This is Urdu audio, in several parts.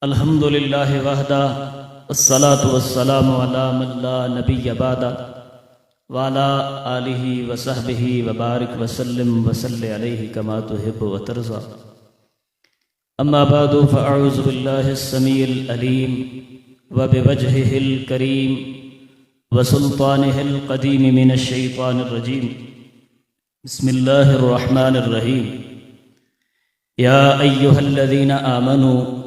الحمد للہ وحدہ والصلاة والسلام علی من لا نبی بعدہ وعلی آلہ وصحبہ وبارک وسلم وصلی علیہ کما تحب وترضى اما بعد فاعوذ باللہ السمیع العلیم وبوجہہ الکریم وسلطانہ القدیم من الشیطان الرجیم بسم اللہ الرحمن الرحیم یا ایہا الذین آمنوا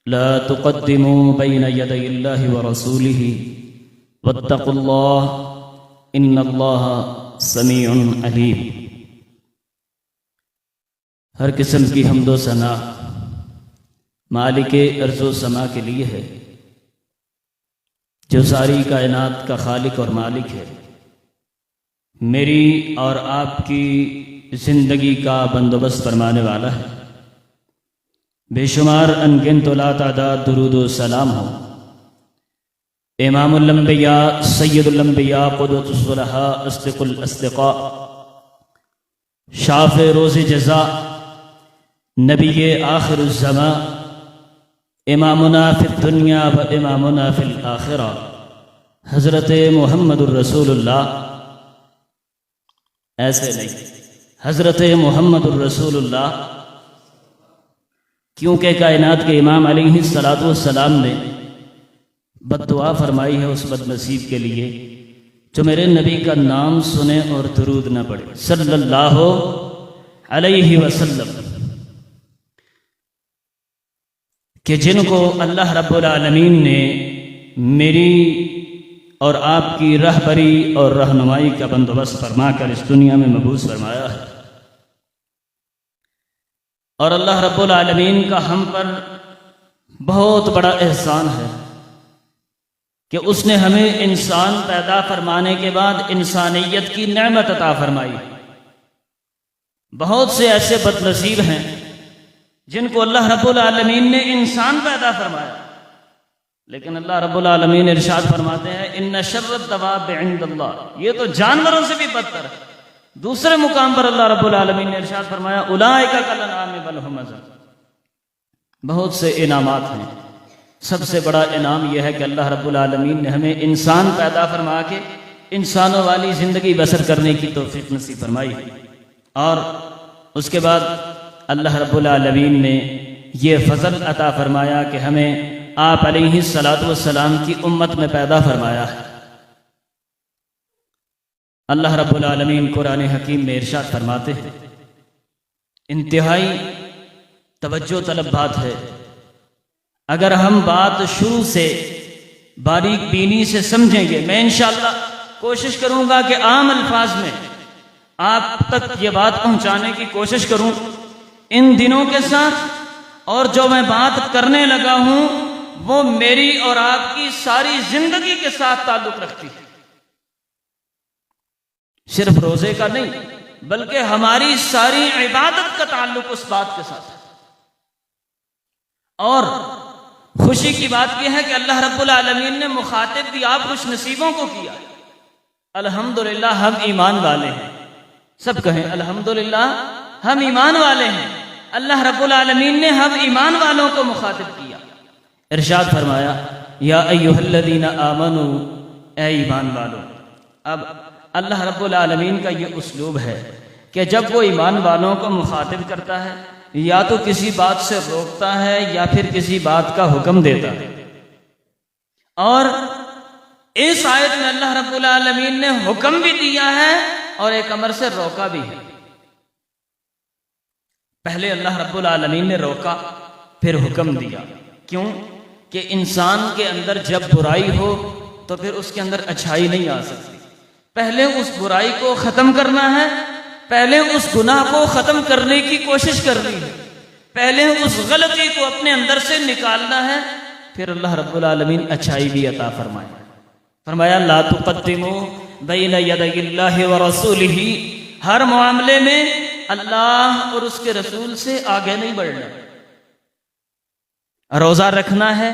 لا تقدموا بين يدي الله ورسوله واتقوا الله ان الله سميع عليم۔ ہر قسم کی حمد و ثنا مالک ارض و سما کے لیے ہے جو ساری کائنات کا خالق اور مالک ہے۔ میری اور آپ کی زندگی کا بندوبست فرمانے والا ہے۔ بے شمار انگنت لا تعداد درود و سلام ہو امام الانبیاء سید الانبیاء قدوۃ الصلحاء اصدق الاصدقاء شاف روز جزا نبی آخر الزمان امامنا فی الدنیا و امامنا فی الآخرہ حضرت محمد الرسول اللہ، ایسے نہیں، حضرت محمد الرسول اللہ، کیونکہ کائنات کے امام علیہ السلام نے بد دعا فرمائی ہے اس بد نصیب کے لیے جو میرے نبی کا نام سنے اور درود نہ پڑھے صلی اللہ علیہ وسلم، کہ جن کو اللہ رب العالمین نے میری اور آپ کی رہبری اور رہنمائی کا بندوبست فرما کر اس دنیا میں مبعوث فرمایا ہے، اور اللہ رب العالمین کا ہم پر بہت بڑا احسان ہے کہ اس نے ہمیں انسان پیدا فرمانے کے بعد انسانیت کی نعمت عطا فرمائی۔ بہت سے ایسے بد نصیب ہیں جن کو اللہ رب العالمین نے انسان پیدا فرمایا، لیکن اللہ رب العالمین ارشاد فرماتے ہیں ان شر الدواب عند اللہ، یہ تو جانوروں سے بھی بدتر ہے۔ دوسرے مقام پر اللہ رب العالمین نے ارشاد فرمایا اولئک کالانعام بل ھم اضل۔ بہت سے انعامات ہیں، سب سے بڑا انعام یہ ہے کہ اللہ رب العالمین نے ہمیں انسان پیدا فرما کے انسانوں والی زندگی بسر کرنے کی توفیق نصیب فرمائی، اور اس کے بعد اللہ رب العالمین نے یہ فضل عطا فرمایا کہ ہمیں آپ علیہ السلام کی امت میں پیدا فرمایا ہے۔ اللہ رب العالمین قرآن حکیم میں ارشاد فرماتے ہیں، انتہائی توجہ طلب بات ہے، اگر ہم بات شروع سے باریک بینی سے سمجھیں گے، میں انشاءاللہ کوشش کروں گا کہ عام الفاظ میں آپ تک یہ بات پہنچانے کی کوشش کروں ان دنوں کے ساتھ، اور جو میں بات کرنے لگا ہوں وہ میری اور آپ کی ساری زندگی کے ساتھ تعلق رکھتی ہے، صرف روزے کا نہیں بلکہ ہماری ساری عبادت کا تعلق اس بات کے ساتھ ہے۔ اور خوشی کی بات یہ ہے کہ اللہ رب العالمین نے مخاطب بھی آپ خوش نصیبوں کو کیا۔ الحمدللہ ہم ایمان والے ہیں، سب کہیں الحمدللہ ہم ایمان والے ہیں۔ اللہ رب العالمین نے ہم ایمان والوں کو مخاطب کیا، ارشاد فرمایا یا ایھا الذین آمنوا، اے ایمان والو۔ اب اللہ رب العالمین کا یہ اسلوب ہے کہ جب وہ ایمان والوں کو مخاطب کرتا ہے یا تو کسی بات سے روکتا ہے یا پھر کسی بات کا حکم دیتا ہے، اور اس آیت میں اللہ رب العالمین نے حکم بھی دیا ہے اور ایک امر سے روکا بھی ہے۔ پہلے اللہ رب العالمین نے روکا پھر حکم دیا، کیوں کہ انسان کے اندر جب برائی ہو تو پھر اس کے اندر اچھائی نہیں آ سکتی۔ پہلے اس برائی کو ختم کرنا ہے، پہلے اس گناہ کو ختم کرنے کی کوشش کرنی ہے، پہلے اس غلطی کو اپنے اندر سے نکالنا ہے، پھر اللہ رب العالمین اچھائی بھی عطا فرمایا لا تقدموا بین یدی اللہ ورسولہ، ہر معاملے میں اللہ اور اس کے رسول سے آگے نہیں بڑھنا۔ روزہ رکھنا ہے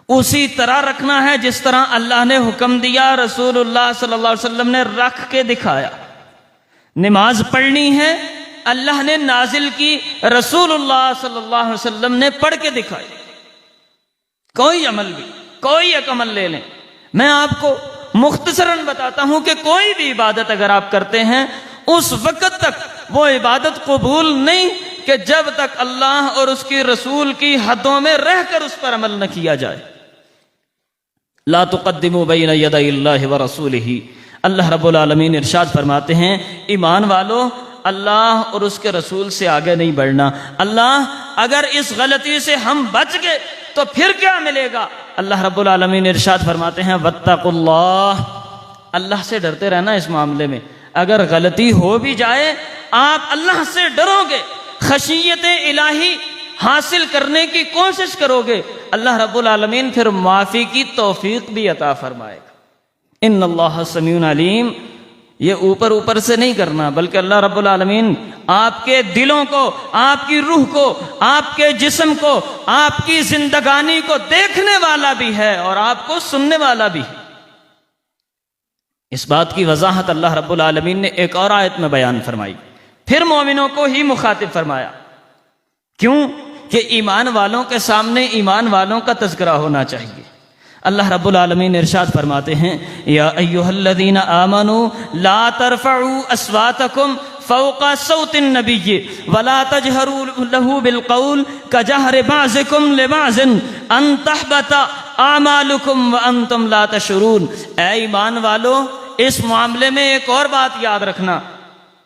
اسی طرح رکھنا ہے جس طرح اللہ نے حکم دیا، رسول اللہ صلی اللہ علیہ وسلم نے رکھ کے دکھایا۔ نماز پڑھنی ہے اللہ نے نازل کی، رسول اللہ صلی اللہ علیہ وسلم نے پڑھ کے دکھائی۔ کوئی عمل بھی، کوئی ایک عمل لے لیں، میں آپ کو مختصراً بتاتا ہوں کہ کوئی بھی عبادت اگر آپ کرتے ہیں اس وقت تک وہ عبادت قبول نہیں کہ جب تک اللہ اور اس کی رسول کی حدوں میں رہ کر اس پر عمل نہ کیا جائے۔ لا تقدموا بین یدی اللہ ورسولہ، اللہ رب العالمین ارشاد فرماتے ہیں ایمان والو اللہ اور اس کے رسول سے آگے نہیں بڑھنا۔ اللہ اگر اس غلطی سے ہم بچ گئے تو پھر کیا ملے گا؟ اللہ رب العالمین ارشاد فرماتے ہیں واتقوا اللہ، اللہ سے ڈرتے رہنا اس معاملے میں۔ اگر غلطی ہو بھی جائے آپ اللہ سے ڈرو گے، خشیت الہی حاصل کرنے کی کوشش کرو گے، اللہ رب العالمین پھر معافی کی توفیق بھی عطا فرمائے گا۔ ان اللہ سمیع علیم، یہ اوپر اوپر سے نہیں کرنا، بلکہ اللہ رب العالمین آپ کے دلوں کو، آپ کی روح کو، آپ کے جسم کو، آپ کی زندگانی کو دیکھنے والا بھی ہے اور آپ کو سننے والا بھی ہے۔ اس بات کی وضاحت اللہ رب العالمین نے ایک اور آیت میں بیان فرمائی، پھر مومنوں کو ہی مخاطب فرمایا۔ کیوں؟ کہ ایمان والوں کے سامنے ایمان والوں کا تذکرہ ہونا چاہیے۔ اللہ رب العالمین ارشاد فرماتے ہیں یا ایھا الذین آمنوا لا ترفعوا اصواتکم فوق صوت النبی ولا تجهروا له بالقول كجهر بعضکم لبعض ان تحبط اعمالکم وانتم لا تشعرون۔ اے ایمان والو اس معاملے میں ایک اور بات یاد رکھنا،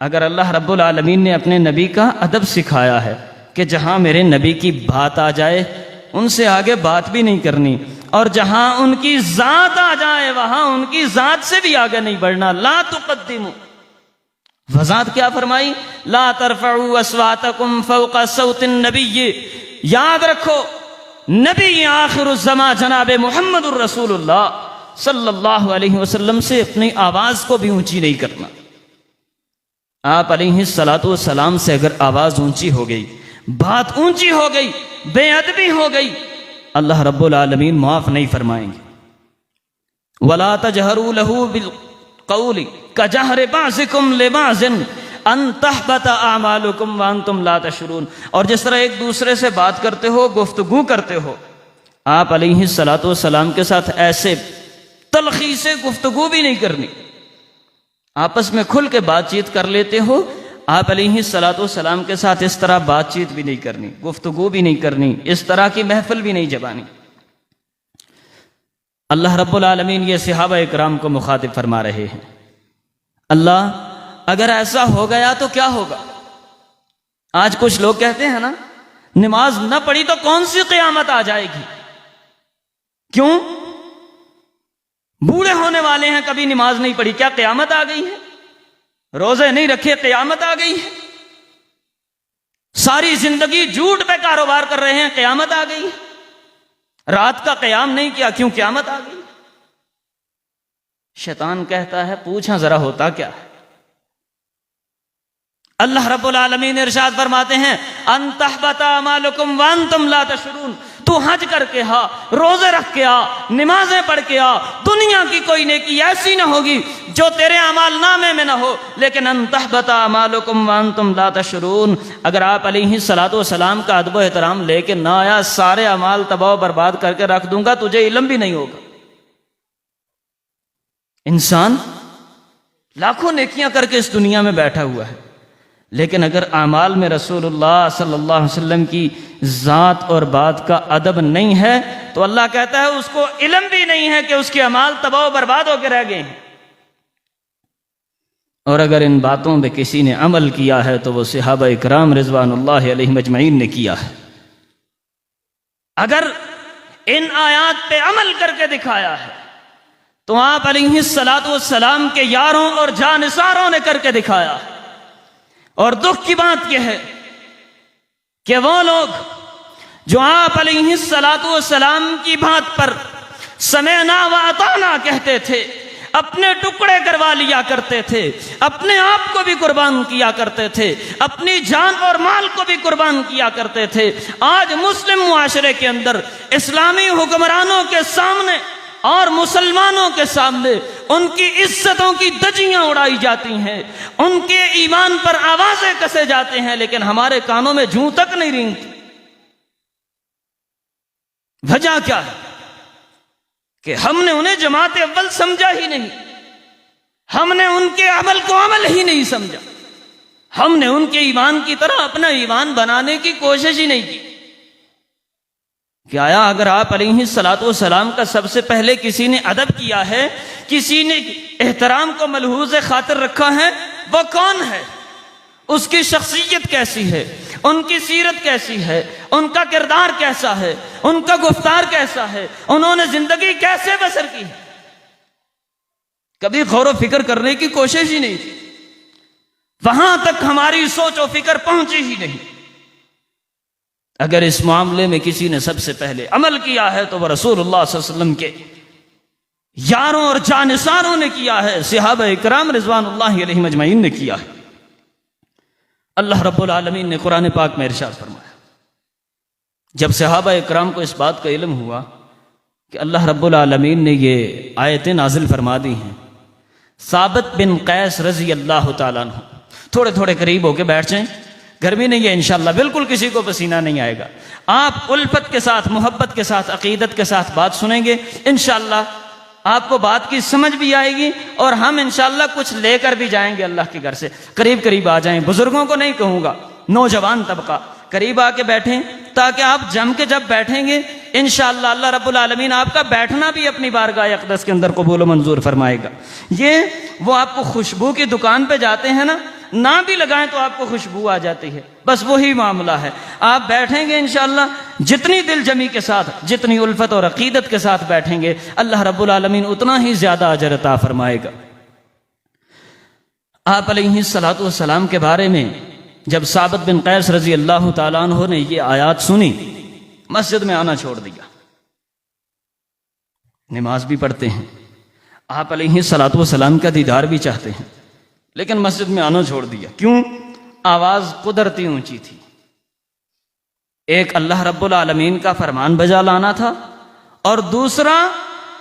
اگر اللہ رب العالمین نے اپنے نبی کا ادب سکھایا ہے کہ جہاں میرے نبی کی بات آ جائے ان سے آگے بات بھی نہیں کرنی، اور جہاں ان کی ذات آ جائے وہاں ان کی ذات سے بھی آگے نہیں بڑھنا۔ لا تقدموا، وضاحت کیا فرمائی؟ لا ترفعوا اصواتکم فوق صوت النبی، یاد رکھو نبی آخر الزمان جناب محمد الرسول اللہ صلی اللہ علیہ وسلم سے اپنی آواز کو بھی اونچی نہیں کرنا۔ آپ علیہ السلام سے اگر آواز اونچی ہو گئی، بات اونچی ہو گئی، بے ادبی ہو گئی، اللہ رب العالمین معاف نہیں فرمائیں گے۔ وَلَا تَجْهَرُوا لَهُ بِالْقَوْلِ كَجَهْرِ بَعْضِكُمْ لِبَعْضٍ أَن تَحْبَطَ أَعْمَالُكُمْ وَأَنْتُمْ لَا تَشْعُرُونَ، اور جس طرح ایک دوسرے سے بات کرتے ہو، گفتگو کرتے ہو، آپ علیہ السلام کے ساتھ ایسے تلخی سے گفتگو بھی نہیں کرنی، آپس میں کھل کے بات چیت کر لیتے ہو، آپ علیہ السلام کے ساتھ اس طرح بات چیت بھی نہیں کرنی، گفتگو بھی نہیں کرنی، اس طرح کی محفل بھی نہیں جبانی۔ اللہ رب العالمین یہ صحابہ اکرام کو مخاطب فرما رہے ہیں، اللہ اگر ایسا ہو گیا تو کیا ہوگا؟ آج کچھ لوگ کہتے ہیں نا نماز نہ پڑھی تو کون سی قیامت آ جائے گی؟ کیوں؟ بوڑھے ہونے والے ہیں، کبھی نماز نہیں پڑھی، کیا قیامت آ گئی ہے؟ روزے نہیں رکھے، قیامت آ گئی ہے؟ ساری زندگی جھوٹ پہ کاروبار کر رہے ہیں، قیامت آ گئی ہے؟ رات کا قیام نہیں کیا، کیوں قیامت آ گئی؟ شیطان کہتا ہے پوچھا ذرا ہوتا کیا ہے؟ اللہ رب العالمین ارشاد فرماتے ہیں ان تحبط اعمالکم وانتم لا تشعرون، تو حج کر کے آ، روزے رکھ کے آ، نمازیں پڑھ کے آ، دنیا کی کوئی نیکی ایسی نہ ہوگی جو تیرے اعمال نامے میں نہ ہو، لیکن ان تحبط اعمالکم وانتم لا تشعرون، اگر آپ علیہ السلام کا ادب و احترام لے کے نہ آیا، سارے اعمال تباہ و برباد کر کے رکھ دوں گا، تجھے علم بھی نہیں ہوگا۔ انسان لاکھوں نیکیاں کر کے اس دنیا میں بیٹھا ہوا ہے، لیکن اگر اعمال میں رسول اللہ صلی اللہ علیہ وسلم کی ذات اور بات کا ادب نہیں ہے تو اللہ کہتا ہے اس کو علم بھی نہیں ہے کہ اس کے اعمال تباہ و برباد ہو کے رہ گئے ہیں۔ اور اگر ان باتوں پہ کسی نے عمل کیا ہے تو وہ صحابہ اکرام رضوان اللہ علیہم اجمعین نے کیا ہے۔ اگر ان آیات پہ عمل کر کے دکھایا ہے تو آپ علیہ السلام کے یاروں اور جانثاروں نے کر کے دکھایا ہے۔ اور دکھ کی بات یہ ہے کہ وہ لوگ جو آپ علیہ السلام کی بات پر سمعنا و اطعنا کہتے تھے، اپنے ٹکڑے کروا لیا کرتے تھے، اپنے آپ کو بھی قربان کیا کرتے تھے، اپنی جان اور مال کو بھی قربان کیا کرتے تھے، آج مسلم معاشرے کے اندر اسلامی حکمرانوں کے سامنے اور مسلمانوں کے سامنے ان کی عزتوں کی دجیاں اڑائی جاتی ہیں، ان کے ایمان پر آوازیں کسے جاتے ہیں، لیکن ہمارے کانوں میں جوں تک نہیں رینگتی۔ وجہ کیا ہے کہ ہم نے انہیں جماعت اول سمجھا ہی نہیں، ہم نے ان کے عمل کو عمل ہی نہیں سمجھا، ہم نے ان کے ایمان کی طرح اپنا ایمان بنانے کی کوشش ہی نہیں کی۔ کہ آیا اگر آپ علیہ الصلوۃ والسلام کا سب سے پہلے کسی نے ادب کیا ہے، کسی نے احترام کو ملحوظ خاطر رکھا ہے، وہ کون ہے؟ اس کی شخصیت کیسی ہے، ان کی سیرت کیسی ہے، ان کا کردار کیسا ہے، ان کا گفتار کیسا ہے، انہوں نے زندگی کیسے بسر کی؟ کبھی غور و فکر کرنے کی کوشش ہی نہیں کی، وہاں تک ہماری سوچ و فکر پہنچی ہی نہیں۔ اگر اس معاملے میں کسی نے سب سے پہلے عمل کیا ہے تو وہ رسول اللہ صلی اللہ علیہ وسلم کے یاروں اور جانثاروں نے کیا ہے، صحابہ اکرام رضوان اللہ علیہم اجمعین نے کیا ہے۔ اللہ رب العالمین نے قرآن پاک میں ارشاد فرمایا، جب صحابہ اکرام کو اس بات کا علم ہوا کہ اللہ رب العالمین نے یہ آیتیں نازل فرما دی ہیں، ثابت بن قیس رضی اللہ تعالیٰ عنہ تھوڑے تھوڑے قریب ہو کے بیٹھ جائیں، گرمی نہیں ہے انشاءاللہ، بالکل کسی کو پسینہ نہیں آئے گا، آپ الفت کے ساتھ، محبت کے ساتھ، عقیدت کے ساتھ بات سنیں گے، انشاءاللہ آپ کو بات کی سمجھ بھی آئے گی اور ہم انشاءاللہ کچھ لے کر بھی جائیں گے اللہ کے گھر سے۔ قریب قریب آ جائیں، بزرگوں کو نہیں کہوں گا، نوجوان طبقہ قریب آ کے بیٹھیں تاکہ آپ جم کے جب بیٹھیں گے انشاءاللہ اللہ رب العالمین آپ کا بیٹھنا بھی اپنی بارگاہ اقدس کے اندر قبول و منظور فرمائے گا۔ یہ وہ آپ کو خوشبو کی دکان پہ جاتے ہیں نا، نہ بھی لگائیں تو آپ کو خوشبو آ جاتی ہے، بس وہی معاملہ ہے۔ آپ بیٹھیں گے انشاءاللہ جتنی دل جمی کے ساتھ، جتنی الفت اور عقیدت کے ساتھ بیٹھیں گے، اللہ رب العالمین اتنا ہی زیادہ اجر عطا فرمائے گا۔ آپ علیہ الصلوۃ والسلام کے بارے میں جب ثابت بن قیس رضی اللہ تعالیٰ عنہ نے یہ آیات سنی، مسجد میں آنا چھوڑ دیا۔ نماز بھی پڑھتے ہیں، آپ علیہ الصلوۃ والسلام کا دیدار بھی چاہتے ہیں، لیکن مسجد میں آنا چھوڑ دیا۔ کیوں؟ آواز قدرتی اونچی تھی، ایک اللہ رب العالمین کا فرمان بجا لانا تھا، اور دوسرا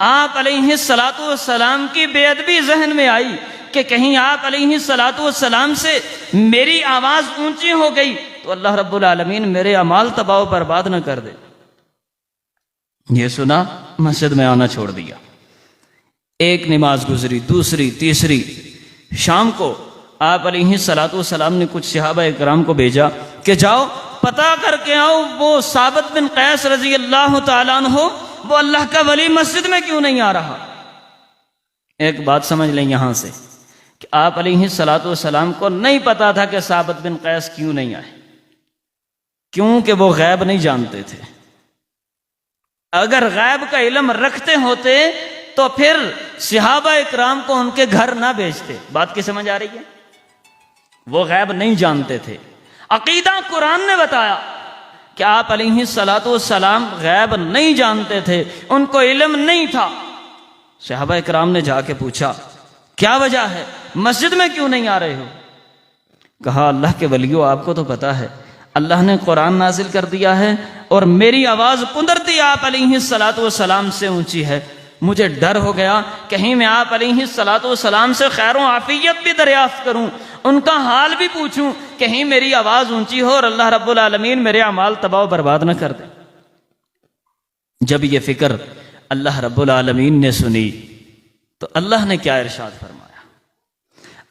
آپ علیہ الصلوۃ والسلام کی بے ادبی ذہن میں آئی کہ کہیں آپ علیہ الصلوۃ والسلام سے میری آواز اونچی ہو گئی تو اللہ رب العالمین میرے اعمال تباہ و برباد نہ کر دے۔ یہ سنا، مسجد میں آنا چھوڑ دیا۔ ایک نماز گزری، دوسری، تیسری، شام کو آپ علیہ الصلوۃ والسلام نے کچھ صحابہ اکرام کو بھیجا کہ جاؤ پتہ کر کے آؤ وہ ثابت بن قیس رضی اللہ تعالیٰ عنہ وہ اللہ کا ولی مسجد میں کیوں نہیں آ رہا۔ ایک بات سمجھ لیں یہاں سے کہ آپ علیہ الصلوۃ والسلام کو نہیں پتا تھا کہ ثابت بن قیس کیوں نہیں آئے، کیونکہ وہ غیب نہیں جانتے تھے۔ اگر غیب کا علم رکھتے ہوتے تو پھر صحابہ اکرام کو ان کے گھر نہ بھیجتے۔ بات کی سمجھ آ رہی ہے؟ وہ غیب نہیں جانتے تھے۔ عقیدہ قرآن نے بتایا کہ آپ علیہ الصلوۃ والسلام غیب نہیں جانتے تھے، ان کو علم نہیں تھا۔ صحابہ اکرام نے جا کے پوچھا کیا وجہ ہے، مسجد میں کیوں نہیں آ رہے ہو؟ کہا اللہ کے ولیو آپ کو تو پتا ہے اللہ نے قرآن نازل کر دیا ہے اور میری آواز قدرتی آپ علیہ الصلوۃ والسلام سے اونچی ہے، مجھے ڈر ہو گیا کہیں میں آپ علیہ الصلوۃ والسلام سے خیر و عافیت بھی دریافت کروں، ان کا حال بھی پوچھوں، کہیں میری آواز اونچی ہو اور اللہ رب العالمین میرے اعمال تباہ و برباد نہ کر دے۔ جب یہ فکر اللہ رب العالمین نے سنی تو اللہ نے کیا ارشاد فرمایا؟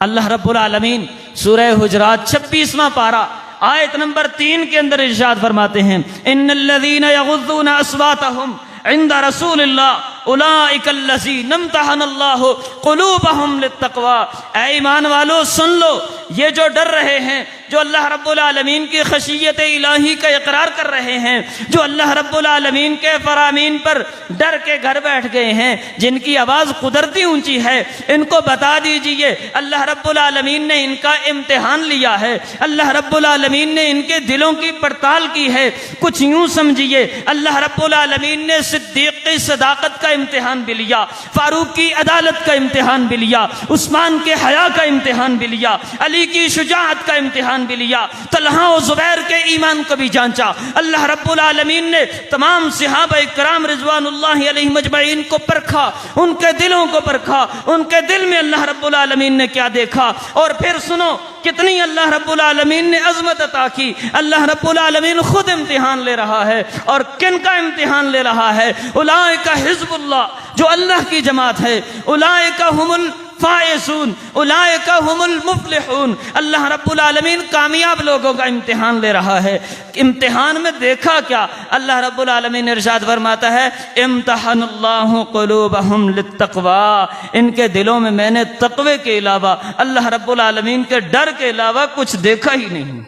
اللہ رب العالمین سورہ حجرات 26واں پارہ آیت نمبر 3 کے اندر ارشاد فرماتے ہیں ان الذین یغضون اصواتهم عند رسول اللہ اولئک الذین امتحن اللہ قلوبہم للتقوی۔ اے ایمان والو سن لو، یہ جو ڈر رہے ہیں، جو اللہ رب العالمین کی خشیت الہی کا اقرار کر رہے ہیں، جو اللہ رب العالمین کے فرامین پر ڈر کے گھر بیٹھ گئے ہیں، جن کی آواز قدرتی اونچی ہے، ان کو بتا دیجئے اللہ رب العالمین نے ان کا امتحان لیا ہے، اللہ رب العالمین نے ان کے دلوں کی پڑتال کی ہے۔ کچھ یوں سمجھیے اللہ رب العالمین نے صدیق کی صداقت کا امتحان بھی لیا، فاروق کی عدالت کا امتحان بھی لیا، عثمان کے حیا کا امتحان بھی لیا، علی کی شجاعت کا امتحان امتحان بھی لیا، طلحہ و زبیر کے ایمان کو بھی جانچا۔ اللہ رب العالمین نے تمام صحابہ کرام رضوان اللہ علیہم اجمعین کو پرکھا، ان کے دلوں کو پرکھا، ان کے دل میں اللہ رب العالمین نے کیا دیکھا۔ اور پھر سنو کتنی اللہ رب العالمین نے عظمت عطا کی۔ اللہ رب العالمین خود امتحان لے رہا ہے، اور کن کا امتحان لے رہا ہے؟ اولئک حزب اللہ، جو اللہ کی جماعت ہے، اولئک هم الفائزون، اولئک هم المفلحون۔ اللہ رب العالمین کامیاب لوگوں کا امتحان لے رہا ہے۔ امتحان میں دیکھا کیا؟ اللہ رب العالمین ارشاد فرماتا ہے امتحن اللہ قلوبہم للتقوی، ان کے دلوں میں نے تقوی کے علاوہ، اللہ رب العالمین کے ڈر کے علاوہ کچھ دیکھا ہی نہیں۔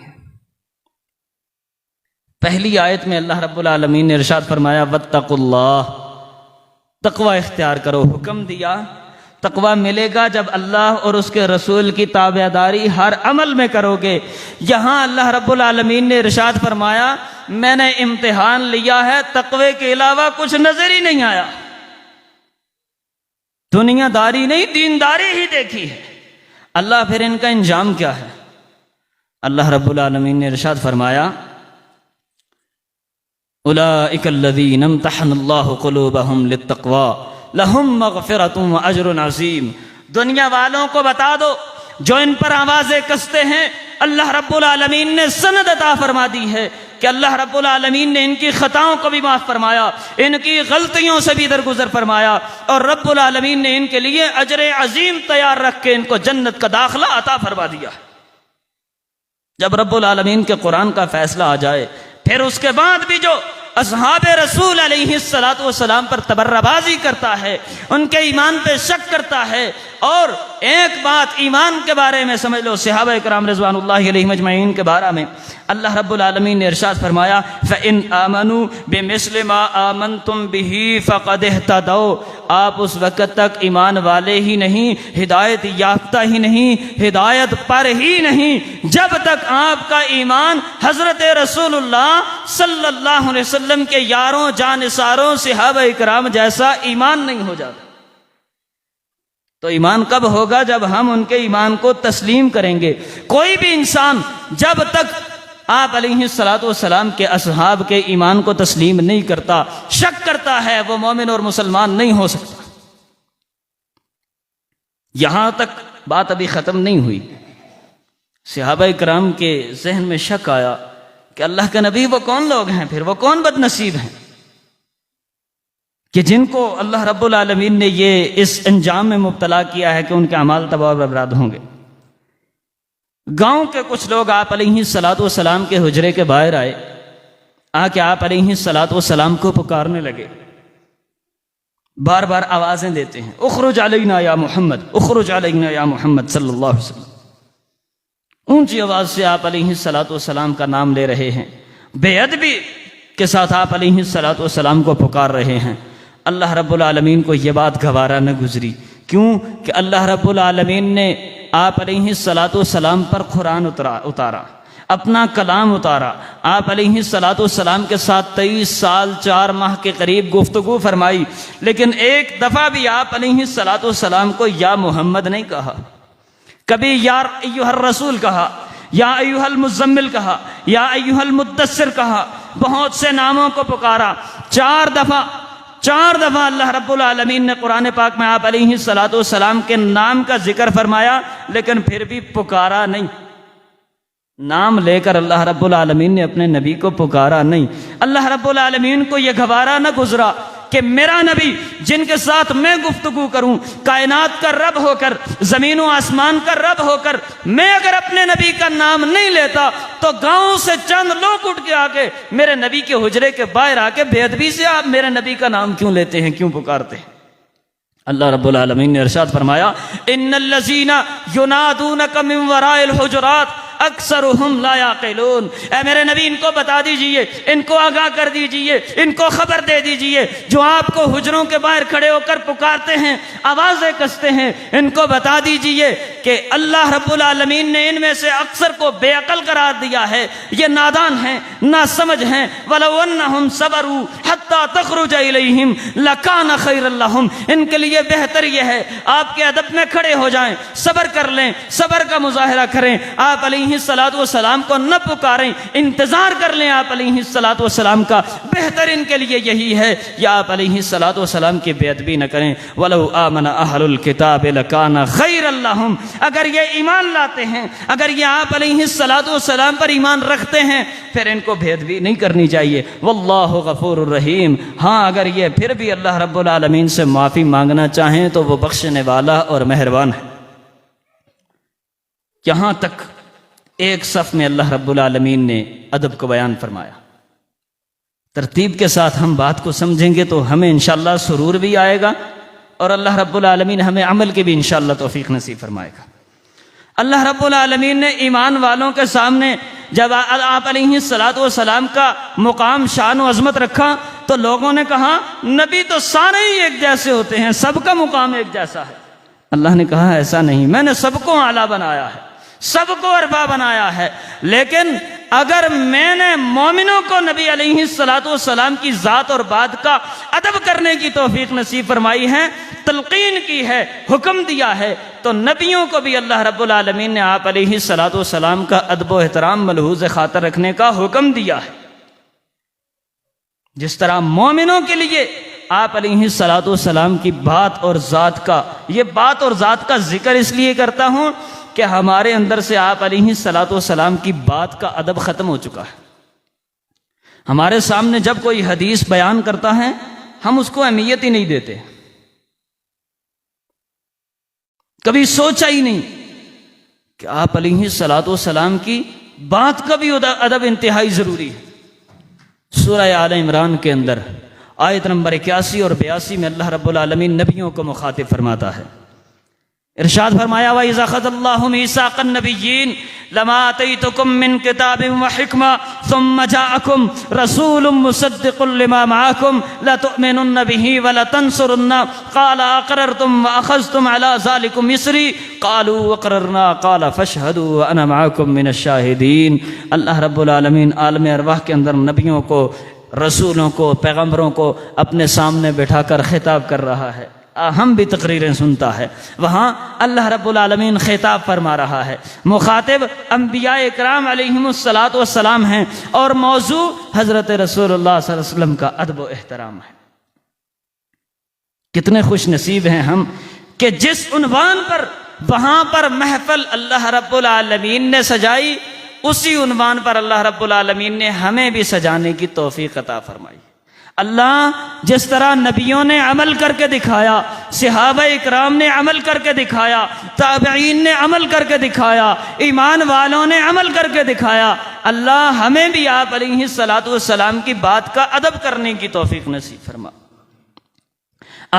پہلی آیت میں اللہ رب العالمین نے ارشاد فرمایا واتقوا اللہ، تقوی اختیار کرو، حکم دیا۔ تقوی ملے گا جب اللہ اور اس کے رسول کی تابعداری ہر عمل میں کرو گے۔ یہاں اللہ رب العالمین نے ارشاد فرمایا میں نے امتحان لیا ہے، تقوی کے علاوہ کچھ نظر ہی نہیں آیا، دنیا داری نہیں دینداری ہی دیکھی ہے۔ اللہ پھر ان کا انجام کیا ہے؟ اللہ رب العالمین نے ارشاد فرمایا اولئک الذین امتحن اللہ قلوبہم للتقوی لہم مغفرۃ واجر عظیم۔ دنیا والوں کو بتا دو جو ان پر آوازیں کستے ہیں، اللہ رب العالمین نے سند عطا فرما دی ہے کہ اللہ رب العالمین نے ان کی خطاؤں کو بھی معاف فرمایا، ان کی غلطیوں سے بھی درگزر فرمایا، اور رب العالمین نے ان کے لیے اجر عظیم تیار رکھ کے ان کو جنت کا داخلہ عطا فرما دیا۔ جب رب العالمین کے قرآن کا فیصلہ آ جائے، پھر اس کے بعد بھی جو اصحاب رسول علیہ السلام پر تبرہ بازی کرتا ہے، ان کے ایمان پہ شک کرتا ہے، اور ایک بات ایمان کے بارے میں سمجھ لو، صحابہ کرام رضوان اللہ علیہم اجمعین کے بارے میں اللہ رب العالمین نے ارشاد فرمایا فَإِنْ آمَنُوا بِمِثْلِ مَا آمَنْتُمْ بِهِ فَقَدْ اهْتَدَوْا۔ آپ اس وقت تک ایمان والے ہی نہیں، ہدایت یافتہ ہی نہیں، ہدایت پر ہی نہیں، جب تک آپ کا ایمان حضرت رسول اللہ صلی اللہ علیہ وسلم کے یاروں جانثاروں صحابہ کرام جیسا ایمان نہیں ہو جاتا۔ تو ایمان کب ہوگا؟ جب ہم ان کے ایمان کو تسلیم کریں گے۔ کوئی بھی انسان جب تک آپ علیہ السلام کے اصحاب کے ایمان کو تسلیم نہیں کرتا، شک کرتا ہے، وہ مومن اور مسلمان نہیں ہو سکتا۔ یہاں تک بات ابھی ختم نہیں ہوئی، صحابہ کرام کے ذہن میں شک آیا کہ اللہ کے نبی وہ کون لوگ ہیں، پھر وہ کون بد نصیب ہیں کہ جن کو اللہ رب العالمین نے یہ اس انجام میں مبتلا کیا ہے کہ ان کے اعمال تباہ و برباد ہوں گے۔ گاؤں کے کچھ لوگ آپ علیہ السلام کے حجرے کے باہر آئے، آ کے آپ علیہ السلام کو پکارنے لگے، بار بار آوازیں دیتے ہیں اخرج علینا یا محمد، اخرج علینا یا محمد صلی اللہ علیہ وسلم۔ اونچی آواز سے آپ علیہ السلام کا نام لے رہے ہیں، بے ادبی کے ساتھ آپ علیہ السلام کو پکار رہے ہیں۔ اللہ رب العالمین کو یہ بات گوارا نہ گزری، کیوں کہ اللہ رب العالمین نے آپ علیہ السلام پر قرآن اتارا، اپنا کلام اتارا، آپ علیہ السلام کے ساتھ 23 سال 4 ماہ کے قریب گفتگو فرمائی، لیکن ایک دفعہ بھی آپ علیہ السلام کو یا محمد نہیں کہا، کبھی یا ایھا الرسول کہا، یا ایھا المزمل کہا، یا ایھا المدثر کہا، بہت سے ناموں کو پکارا۔ 4 دفعہ اللہ رب العالمین نے قرآن پاک میں آپ علیہ السلام کے نام کا ذکر فرمایا، لیکن پھر بھی پکارا نہیں، نام لے کر اللہ رب العالمین نے اپنے نبی کو پکارا نہیں۔ اللہ رب العالمین کو یہ گوارا نہ گزرا کہ میرا نبی جن کے ساتھ میں گفتگو کروں، کائنات کا رب ہو کر، زمین و آسمان کا رب ہو کر، میں اگر اپنے نبی کا نام نہیں لیتا تو گاؤں سے چند لوگ اٹھ کے آ کے میرے نبی کے حجرے کے باہر آ کے بے ادبی سے آپ میرے نبی کا نام کیوں لیتے ہیں، کیوں پکارتے ہیں؟ اللہ رب العالمین نے ارشاد فرمایا ان الذین ینادونک من وراء الحجرات اکثرهم لا یعقلون۔ اے میرے نبی ان کو بتا دیجئے، ان کو آگاہ کر دیجئے، ان کو خبر دے دیجئے، جو آپ کو حجروں کے باہر کھڑے ہو کر پکارتے ہیں، آوازیں کستے ہیں، ان کو بتا دیجئے کہ اللہ رب العالمین نے ان میں سے اکثر کو بے عقل قرار دیا ہے، یہ نادان ہیں، ناسمجھ ہیں۔ وَلَوْ أَنَّهُمْ صَبَرُوا حَتَّى تَخْرُجَ إِلَيْهِمْ لَكَانَ خَيْرًا لَهُمْ۔ ان کے لیے بہتر یہ ہے آپ کے ادب میں کھڑے ہو جائیں، صبر کر لیں، صبر کا مظاہرہ کریں۔ آپ علیہ علیہ السلام کو نہ پکاریں، انتظار کر لیں آپ علیہ السلام کا، بہتر ان کے لیے یہی ہے یا آپ علیہ السلام کی بے ادبی نہ کریں۔ وَلَوْ آمَنَ أَهْلُ الْكِتَابِ لَكَانَ خَيْرًا لَهُمْ، اگر یہ ایمان لاتے ہیں، اگر یہ آپ علیہ السلام پر ایمان رکھتے ہیں، پھر ان کو بے ادبی نہیں کرنی چاہیے۔ واللہ غفور الرحیم، ہاں اگر یہ پھر بھی اللہ رب العالمین سے معافی مانگنا چاہیں تو وہ بخشنے والا اور مہربان ہے۔ یہاں تک ایک صف میں اللہ رب العالمین نے ادب کو بیان فرمایا۔ ترتیب کے ساتھ ہم بات کو سمجھیں گے تو ہمیں انشاءاللہ سرور بھی آئے گا اور اللہ رب العالمین ہمیں عمل کی بھی انشاءاللہ توفیق نصیب فرمائے گا۔ اللہ رب العالمین نے ایمان والوں کے سامنے جب آپ علیہ السلام کا مقام، شان و عظمت رکھا تو لوگوں نے کہا نبی تو سارے ہی ایک جیسے ہوتے ہیں، سب کا مقام ایک جیسا ہے۔ اللہ نے کہا ایسا نہیں، میں نے سب کو اعلیٰ بنایا ہے، سب کو ارفع بنایا ہے، لیکن اگر میں نے مومنوں کو نبی علیہ السلام کی ذات اور بات کا ادب کرنے کی توفیق نصیب فرمائی ہے، تلقین کی ہے، حکم دیا ہے، تو نبیوں کو بھی اللہ رب العالمین نے آپ علیہ السلام کا ادب و احترام ملحوظ خاطر رکھنے کا حکم دیا ہے۔ جس طرح مومنوں کے لیے آپ علیہ السلام کی بات اور ذات کا، یہ بات اور ذات کا ذکر اس لیے کرتا ہوں کہ ہمارے اندر سے آپ علیہ السلام کی بات کا ادب ختم ہو چکا ہے۔ ہمارے سامنے جب کوئی حدیث بیان کرتا ہے ہم اس کو اہمیت ہی نہیں دیتے، کبھی سوچا ہی نہیں کہ آپ علیہ السلام کی بات کا بھی ادب انتہائی ضروری ہے۔ سورہ آل عمران کے اندر آیت نمبر 81 اور 82 میں اللہ رب العالمین نبیوں کو مخاطب فرماتا ہے، ارشاد فرمایا وَإِذَا أَخَذَ اللَّهُ مِيثَاقَ النَّبِيِّينَ لَمَا آتَيْتُكُم مِّن كِتَابٍ وَحِكْمَةٍ ثُمَّ جَاءَكُمْ رَسُولٌ مُّصَدِّقٌ لِّمَا مَعَكُمْ لَتُؤْمِنُنَّ بِهِ وَلَتَنصُرُنَّهُ قَالَ أَقْرَرْتُمْ وَأَخَذْتُمْ عَلَىٰ ذَٰلِكُمْ إِصْرِي قَالُوا أَقْرَرْنَا قَالَ فَاشْهَدُوا وَأَنَا مَعَكُم مِّنَ الشَّاهِدِينَ۔ اللہ رب العالمین عالم ارواح کے اندر نبیوں کو، رسولوں کو، پیغمبروں کو اپنے سامنے بٹھا کر خطاب کر رہا ہے، ہم بھی تقریریں سنتا ہے، وہاں اللہ رب العالمین خطاب فرما رہا ہے۔ مخاطب انبیاء اکرام علیہم السلام ہیں اور موضوع حضرت رسول اللہ صلی اللہ علیہ وسلم کا ادب و احترام ہے۔ کتنے خوش نصیب ہیں ہم کہ جس عنوان پر وہاں پر محفل اللہ رب العالمین نے سجائی، اسی عنوان پر اللہ رب العالمین نے ہمیں بھی سجانے کی توفیق عطا فرمائی۔ اللہ جس طرح نبیوں نے عمل کر کے دکھایا، صحابہ اکرام نے عمل کر کے دکھایا، تابعین نے عمل کر کے دکھایا، ایمان والوں نے عمل کر کے دکھایا، اللہ ہمیں بھی آپ علیہ السلام کی بات کا ادب کرنے کی توفیق نصیب فرما۔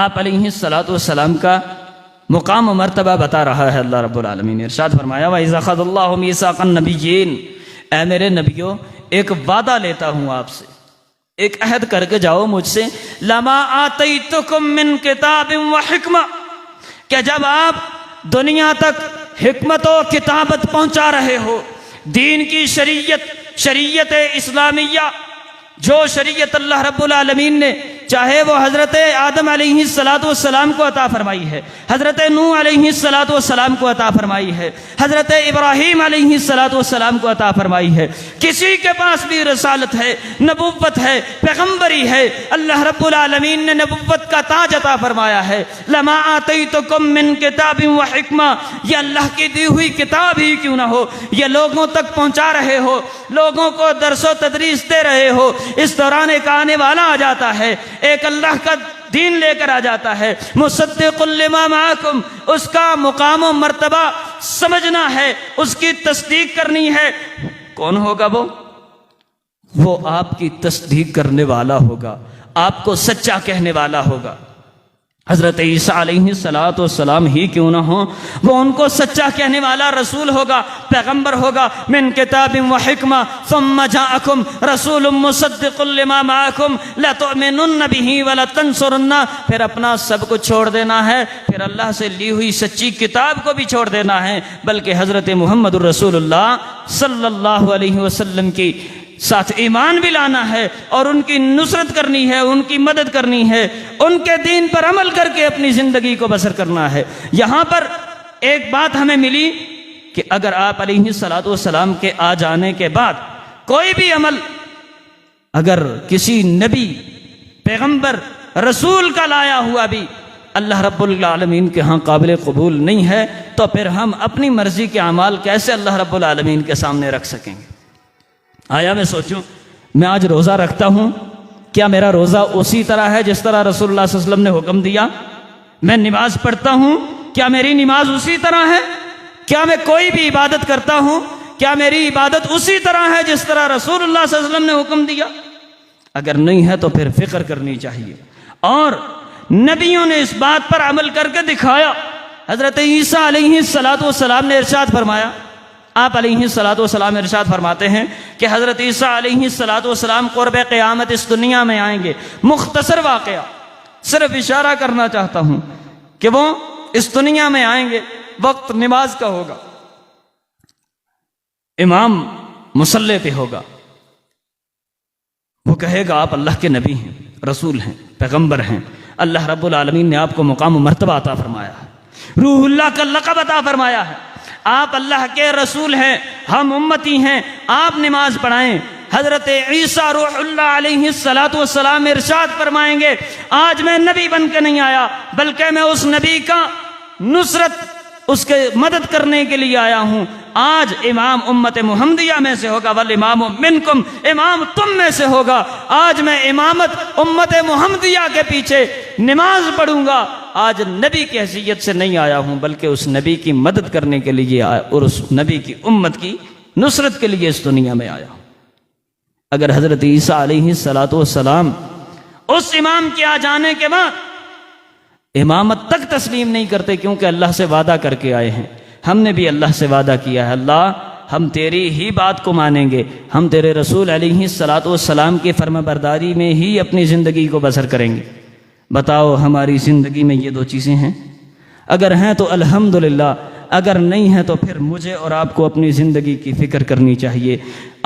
آپ علیہ السلام کا مقام و مرتبہ بتا رہا ہے اللہ رب العالمین نے، ارشاد فرمایا وَإِذَا أَخَذَ اللَّهُ مِيثَاقَ النَّبِيِّينَ، اے میرے نبیوں ایک وعدہ لیتا ہوں آپ سے، ایک عہد کر کے جاؤ مجھ سے، لما آتیتکم من کتاب و حکمہ، کہ جب آپ دنیا تک حکمت و کتابت پہنچا رہے ہو، دین کی شریعت اسلامیہ، جو شریعت اللہ رب العالمین نے چاہے وہ حضرت آدم علیہ السلام کو عطا فرمائی ہے، حضرت نوح علیہ السلام کو عطا فرمائی ہے، حضرت ابراہیم علیہ السلام کو عطا فرمائی ہے، کسی کے پاس بھی رسالت ہے، نبوت ہے، پیغمبری ہے، اللہ رب العالمین نے نبوت کا تاج عطا فرمایا ہے۔ لما آتیتکم من کتاب و حکمہ، یہ اللہ کی دی ہوئی کتاب ہی کیوں نہ ہو، یہ لوگوں تک پہنچا رہے ہو، لوگوں کو درس و تدریس دے رہے ہو، اس دوران ایک آنے والا آ جاتا ہے، ایک اللہ کا دین لے کر آ جاتا ہے، مصدق لما معکم، اس کا مقام و مرتبہ سمجھنا ہے، اس کی تصدیق کرنی ہے۔ کون ہوگا وہ آپ کی تصدیق کرنے والا ہوگا، آپ کو سچا کہنے والا ہوگا۔ حضرت عیسیٰ علیہ السلام ہی کیوں نہ ہوں، وہ ان کو سچا کہنے والا رسول ہوگا، پیغمبر ہوگا۔ من کتاب و حکمہ ثم جاءکم رسول مصدق لما معکم لتؤمنن به ولتنصرنہ، پھر اپنا سب کچھ چھوڑ دینا ہے، پھر اللہ سے لی ہوئی سچی کتاب کو بھی چھوڑ دینا ہے، بلکہ حضرت محمد الرسول اللہ صلی اللہ علیہ وسلم کی ساتھ ایمان بھی لانا ہے اور ان کی نصرت کرنی ہے، ان کی مدد کرنی ہے، ان کے دین پر عمل کر کے اپنی زندگی کو بسر کرنا ہے۔ یہاں پر ایک بات ہمیں ملی کہ اگر آپ علیہ الصلوۃ والسلام کے آ جانے کے بعد کوئی بھی عمل اگر کسی نبی پیغمبر رسول کا لایا ہوا بھی اللہ رب العالمین کے ہاں قابل قبول نہیں ہے تو پھر ہم اپنی مرضی کے اعمال کیسے اللہ رب العالمین کے سامنے رکھ سکیں گے؟ آیا میں سوچوں، میں آج روزہ رکھتا ہوں، کیا میرا روزہ اسی طرح ہے جس طرح رسول اللہ صلی اللہ علیہ وسلم نے حکم دیا؟ میں نماز پڑھتا ہوں، کیا میری نماز اسی طرح ہے؟ کیا میں کوئی بھی عبادت کرتا ہوں، کیا میری عبادت اسی طرح ہے جس طرح رسول اللہ صلی اللہ علیہ وسلم نے حکم دیا؟ اگر نہیں ہے تو پھر فکر کرنی چاہیے، اور نبیوں نے اس بات پر عمل کر کے دکھایا۔ حضرت عیسیٰ علیہ الصلوۃ والسلام نے ارشاد فرمایا، آپ علیہ الصلوۃ والسلام ارشاد فرماتے ہیں کہ حضرت عیسیٰ علیہ الصلوۃ والسلام قرب قیامت اس دنیا میں آئیں گے۔ مختصر واقعہ، صرف اشارہ کرنا چاہتا ہوں کہ وہ اس دنیا میں آئیں گے، وقت نماز کا ہوگا، امام مصلی پہ ہوگا، وہ کہے گا آپ اللہ کے نبی ہیں، رسول ہیں، پیغمبر ہیں، اللہ رب العالمین نے آپ کو مقام و مرتبہ عطا فرمایا ہے، روح اللہ کا لقب عطا فرمایا ہے، آپ اللہ کے رسول ہیں، ہم امتی ہیں، آپ نماز پڑھائیں۔ حضرت عیسیٰ روح اللہ علیہ الصلوۃ والسلام ارشاد فرمائیں گے، آج میں نبی بن کے نہیں آیا بلکہ میں اس نبی کا نصرت، اس کے مدد کرنے کے لیے آیا ہوں۔ آج امام امت محمدیہ میں سے ہوگا، والامام منکم، امام تم میں سے ہوگا۔ آج میں امامت امت محمدیہ کے پیچھے نماز پڑھوں گا۔ آج نبی کی حیثیت سے نہیں آیا ہوں بلکہ اس نبی کی مدد کرنے کے لیے اور اس نبی کی امت کی نصرت کے لیے اس دنیا میں آیا ہوں۔ اگر حضرت عیسیٰ علیہ الصلوۃ والسلام اس امام کے آ جانے کے بعد امامت تک تسلیم نہیں کرتے، کیونکہ اللہ سے وعدہ کر کے آئے ہیں، ہم نے بھی اللہ سے وعدہ کیا ہے، اللہ ہم تیری ہی بات کو مانیں گے، ہم تیرے رسول علیہ الصلوۃ والسلام کی فرما برداری میں ہی اپنی زندگی کو بسر کریں گے۔ بتاؤ ہماری زندگی میں یہ دو چیزیں ہیں؟ اگر ہیں تو الحمدللہ، اگر نہیں ہیں تو پھر مجھے اور آپ کو اپنی زندگی کی فکر کرنی چاہیے۔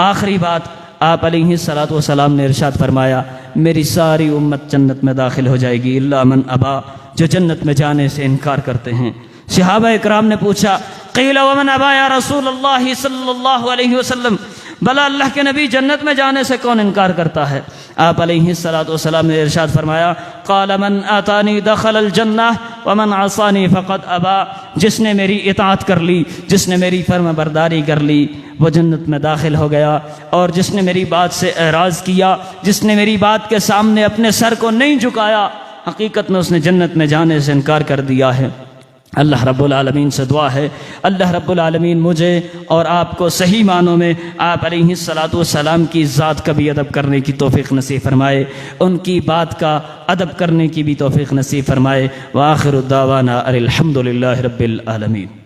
آخری بات، آپ علیہ الصلوۃ والسلام نے ارشاد فرمایا، میری ساری امت جنت میں داخل ہو جائے گی الا من ابا، جو جنت میں جانے سے انکار کرتے ہیں۔ صحابہ اکرام نے پوچھا، قیل ومن ابا یا رسول اللہ صلی اللہ علیہ وسلم، بلا اللہ کے نبی جنت میں جانے سے کون انکار کرتا ہے؟ آپ علیہ الصلوۃ والسلام نے ارشاد فرمایا، قال من آتانی دخل الجنہ ومن عصانی فقد ابا، جس نے میری اطاعت کر لی، جس نے میری فرما برداری کر لی وہ جنت میں داخل ہو گیا، اور جس نے میری بات سے اعراض کیا، جس نے میری بات کے سامنے اپنے سر کو نہیں جھکایا، حقیقت میں اس نے جنت میں جانے سے انکار کر دیا ہے۔ اللہ رب العالمین سے دعا ہے، اللہ رب العالمین مجھے اور آپ کو صحیح معنوں میں آپ علیہ الصلوۃ والسلام کی ذات کا بھی ادب کرنے کی توفیق نصیب فرمائے، ان کی بات کا ادب کرنے کی بھی توفیق نصیب فرمائے۔ وآخر الدعوانا الحمد للہ رب العالمین۔